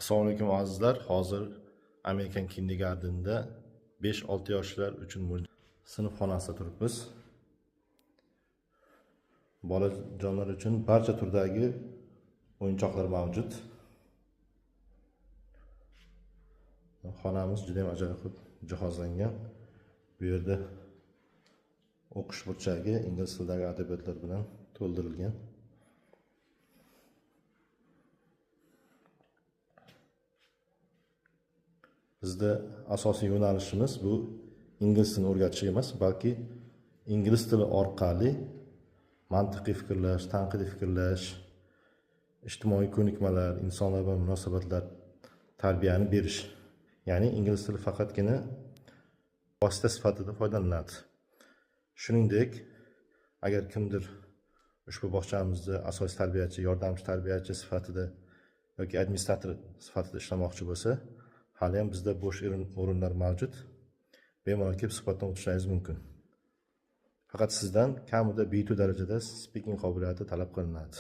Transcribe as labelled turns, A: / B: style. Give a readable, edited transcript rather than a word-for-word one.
A: Assalomu alaykum azizlar. Hozir American Kindergarten'da 5-6 yoshlar uchun sinf xonasida turibmiz. Bolajonlar uchun barcha turdagi o'yinchoqlar mavjud. Xonamiz juda ham ajoyib jihozlangan. Bu yerda o'qish burchagi ingliz tilidagi adabiyotlar bilan to'ldirilgan. Bizda asosiy yo'nalishimiz bu ingliz tilini o'rgatish emas, balki ingliz tili orqali mantiqiy fikrlash, tanqidiy fikrlash, ijtimoiy ko'nikmalar, insonlar bilan munosabatlar tarbiyani berish. Ya'ni ingliz tili faqatgina vosita sifatida foydalaniladi. Shuningdek, agar kimdir ushbu bog'chamizda asosiy tarbiyachi, yordamchi tarbiyachi sifatida yoki administrator sifatida ishlamoqchi bo'lsa, hali ham bizda bo'sh o'rinlar mavjud. Bemalol kelib suhbatdan o'tishingiz mumkin. Faqat sizdan kamida B2 darajada speaking qobiliyati talab qilinadi.